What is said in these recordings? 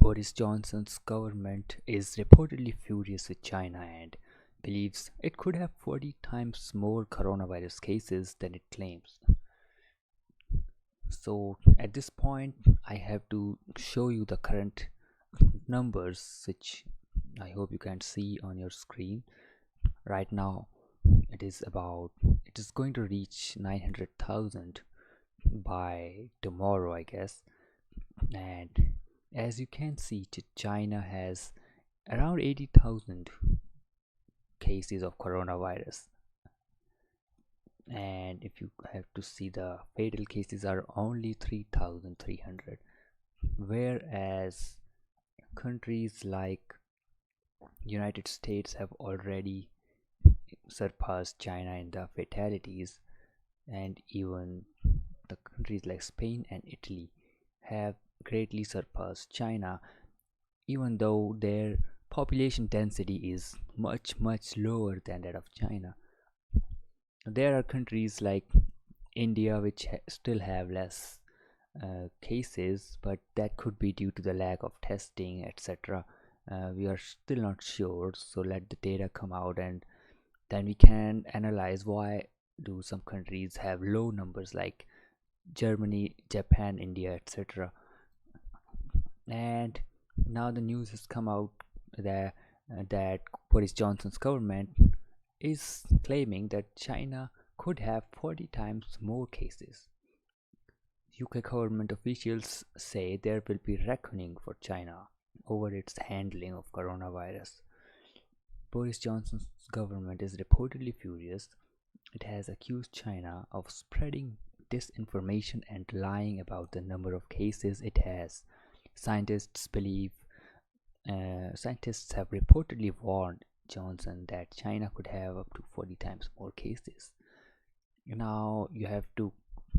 Boris Johnson's government is reportedly furious with China and believes it could have 40 times more coronavirus cases than it claims. So, at this point, I have to show you the current numbers, which I hope you can see on your screen. Right now, it is going to reach 900,000 by tomorrow, I guess. And as you can see, China has around 80,000 cases of coronavirus. And if you have to see, the fatal cases are only 3,300, whereas countries like United States have already surpassed China in the fatalities, and even the countries like Spain and Italy have greatly surpassed China, even though their population density is much lower than that of China. There are countries like India which still have less cases, but that could be due to the lack of testing, etc. We are still not sure, so let the data come out and then we can analyze why do some countries have low numbers like Germany, Japan, India, etc. And now the news has come out that Boris Johnson's government is claiming that China could have 40 times more cases. UK government officials say there will be reckoning for China over its handling of coronavirus. Boris Johnson's government is reportedly furious. It has accused China of spreading disinformation and lying about the number of cases it has. Scientists have reportedly warned Johnson that China could have up to 40 times more cases. Now you have to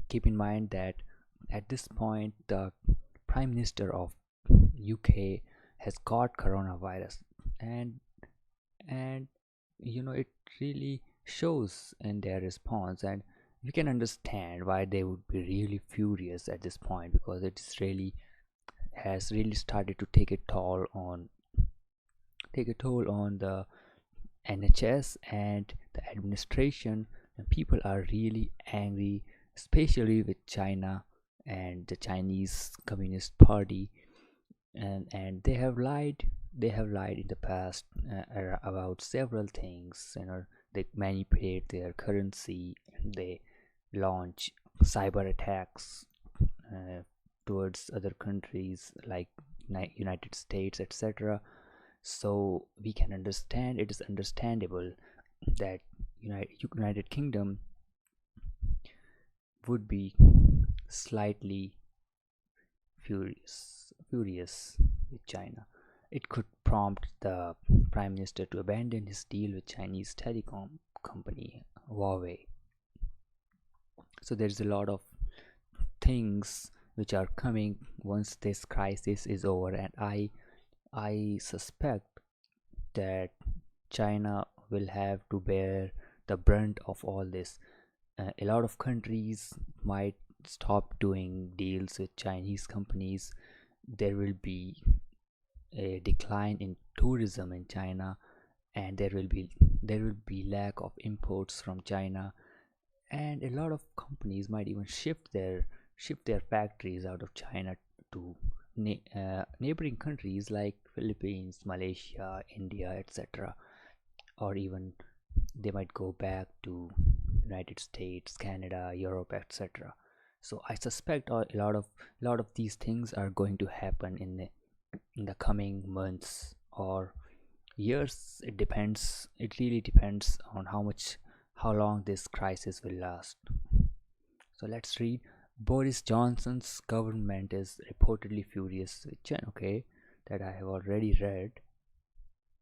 keep in mind that at this point the Prime Minister of UK has got coronavirus, and it really shows in their response, and we can understand why they would be really furious at this point, because it is really has really started to take a toll on the NHS and the administration, and people are really angry, especially with China and the Chinese Communist Party, and they have lied in the past about several things. They manipulate their currency, they launch cyber attacks towards other countries like United States, etc. So we can understand, it is understandable that United Kingdom would be slightly furious with China. It could prompt the Prime Minister to abandon his deal with Chinese telecom company Huawei. So there's a lot of things which are coming once this crisis is over, and I suspect that China will have to bear the brunt of all this. A lot of countries might stop doing deals with Chinese companies. There will be a decline in tourism in China, and there will be lack of imports from China, and a lot of companies might even shift their factories out of China to neighboring countries like Philippines, Malaysia, India, etc. Or even they might go back to United States, Canada, Europe, etc. So I suspect a lot of these things are going to happen in the coming months or years. It depends. It really depends on how long this crisis will last. So let's read. Boris Johnson's government is reportedly furious with China. Okay, that I have already read.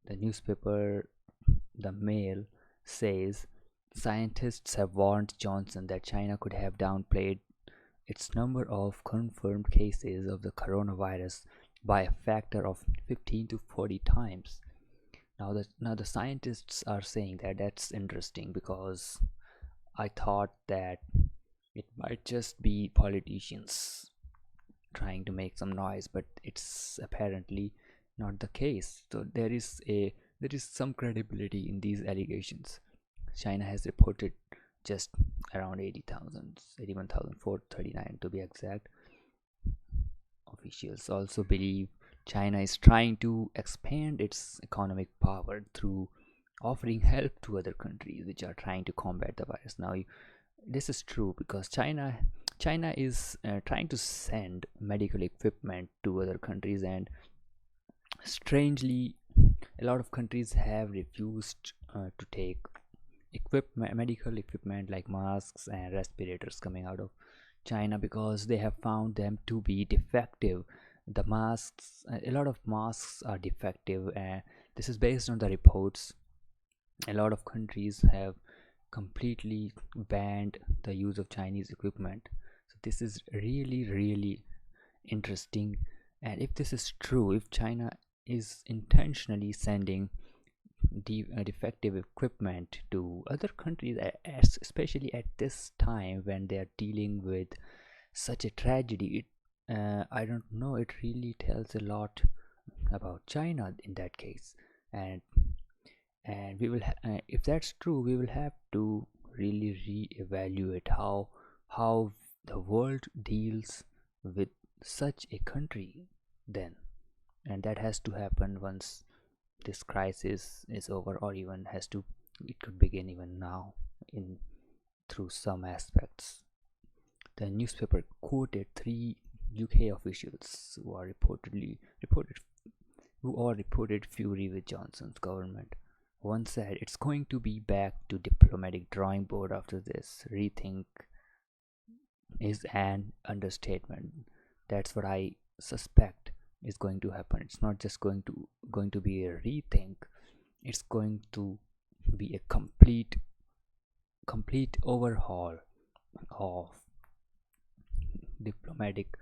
The newspaper, the Mail, says scientists have warned Johnson that China could have downplayed its number of confirmed cases of the coronavirus by a factor of 15 to 40 times. Now the scientists are saying that. That's interesting, because I thought that it might just be politicians trying to make some noise, but it's apparently not the case. So there is some credibility in these allegations. China has reported just around 80,000, 81,439 to be exact. Officials also believe China is trying to expand its economic power through offering help to other countries which are trying to combat the virus. Now, this is true because China is trying to send medical equipment to other countries, and strangely, a lot of countries have refused to take medical equipment like masks and respirators coming out of China because they have found them to be defective. The masks, a lot of masks are defective, and this is based on the reports. A lot of countries have completely banned the use of Chinese equipment. So this is really interesting. And if this is true, if China is intentionally sending defective equipment to other countries, especially at this time when they are dealing with such a tragedy, I don't know, it really tells a lot about China in that case. And we will if that's true, we will have to really re-evaluate how the world deals with such a country then. And that has to happen once this crisis is over, or even it could begin even now in through some aspects. The newspaper quoted 3 UK officials who reported fury with Johnson's government. One said, "It's going to be back to diplomatic drawing board after this. Rethink is an understatement." That's what I suspect is going to happen. It's not just going to be a rethink. It's going to be a complete overhaul of diplomatic,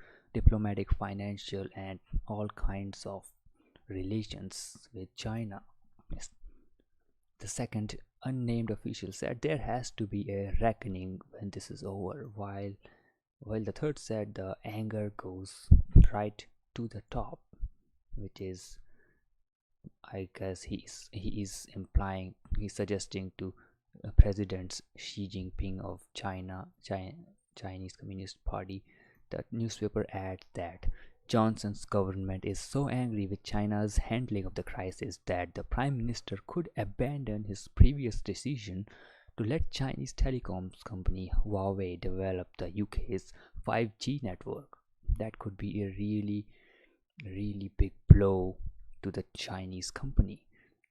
financial, and all kinds of relations with China. Yes. The second unnamed official said there has to be a reckoning when this is over, while the third said the anger goes right to the top, which is, I guess he is suggesting to President Xi Jinping of Chinese Communist Party. The newspaper adds that Johnson's government is so angry with China's handling of the crisis that the Prime Minister could abandon his previous decision to let Chinese telecoms company Huawei develop the UK's 5G network. That could be a really big blow to the Chinese company,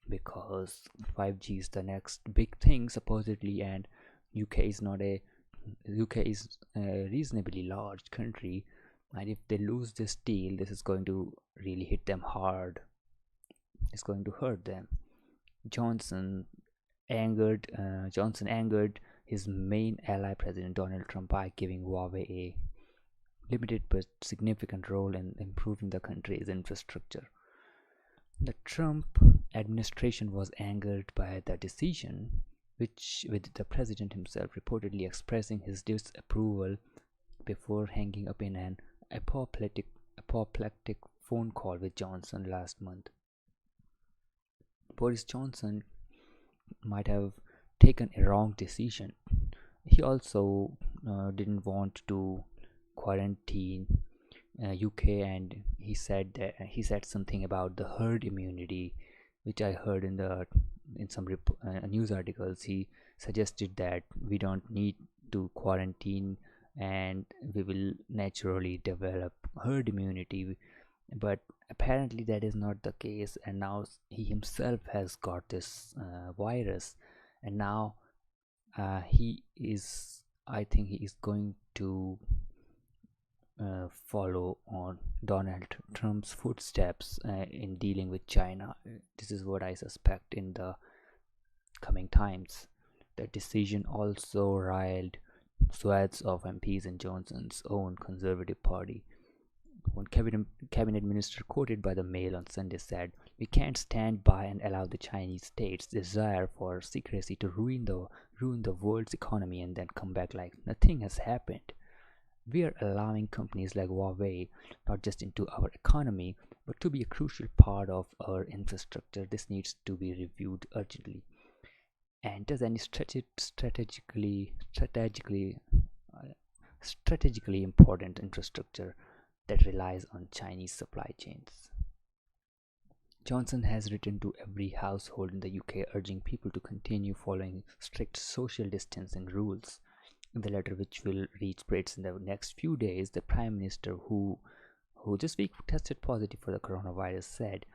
because 5G is the next big thing supposedly, and UK is a reasonably large country, and if they lose this deal, this is going to really hit them hard. It's going to hurt them. Johnson angered his main ally, President Donald Trump, by giving Huawei a limited but significant role in improving the country's infrastructure. The Trump administration was angered by the decision, with the president himself reportedly expressing his disapproval before hanging up in an apoplectic phone call with Johnson last month. Boris Johnson might have taken a wrong decision. He also didn't want to quarantine UK, and he said something about the herd immunity, which I heard in some news articles. He suggested that we don't need to quarantine and we will naturally develop herd immunity, but apparently that is not the case, and now he himself has got this virus, and now I think he is going to follow on Donald Trump's footsteps in dealing with China. This is what I suspect in the coming times. The decision also riled swaths of MPs in Johnson's own Conservative Party. One cabinet minister quoted by the Mail on Sunday said, "We can't stand by and allow the Chinese state's desire for secrecy to ruin the world's economy and then come back like nothing has happened." We are allowing companies like Huawei not just into our economy, but to be a crucial part of our infrastructure. This needs to be reviewed urgently. And does any uh, strategically important infrastructure that relies on Chinese supply chains? Johnson has written to every household in the UK urging people to continue following strict social distancing rules. In the letter, which will reach Brits in the next few days, the Prime Minister, who this week tested positive for the coronavirus, said,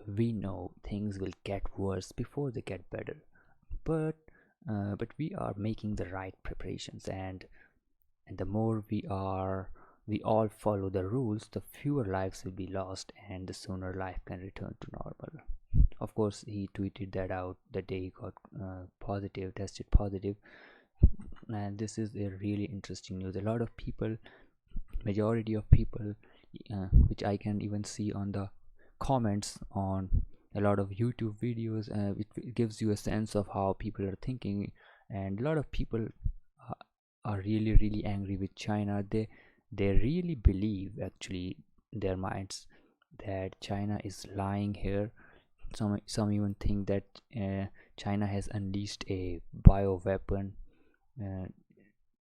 "We know things will get worse before they get better, but we are making the right preparations, and the more we all follow the rules, the fewer lives will be lost, and the sooner life can return to normal." Of course, he tweeted that out the day he got tested positive, and this is a really interesting news. A lot of people, majority of people, which I can even see on the comments on a lot of YouTube videos, it gives you a sense of how people are thinking, and a lot of people are really angry with China. They really believe, actually, in their minds, that China is lying here. Some even think that China has unleashed a bio weapon uh,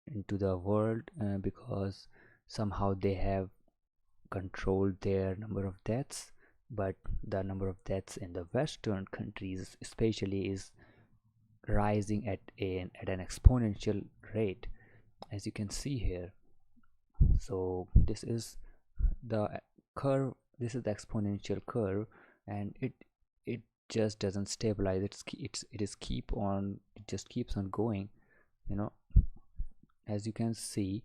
into the world, because somehow they have controlled their number of deaths, but the number of deaths in the Western countries especially is rising at an exponential rate, as you can see here. So this is the curve, this is the exponential curve, and it just doesn't stabilize. It just keeps on going, you know. As you can see,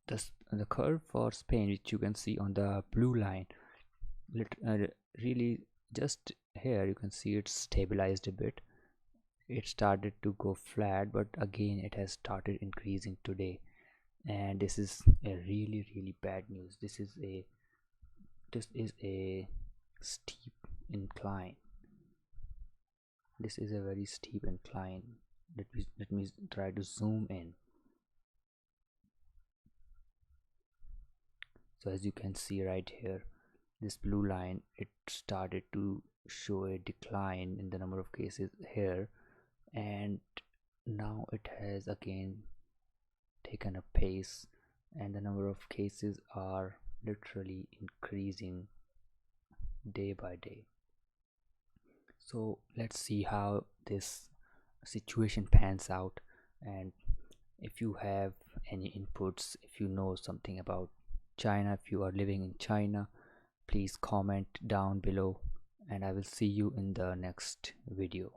the curve for Spain, which you can see on the blue line, really, just here you can see it's stabilized a bit. It started to go flat, but again it has started increasing today, and this is a really bad news. This is a steep incline. This is a very steep incline. Let me try to zoom in. So as you can see right here, this blue line, it started to show a decline in the number of cases here, and now it has again taken a pace, and the number of cases are literally increasing day by day. So let's see how this situation pans out, and if you have any inputs, if you know something about China, if you are living in China, please comment down below, and I will see you in the next video.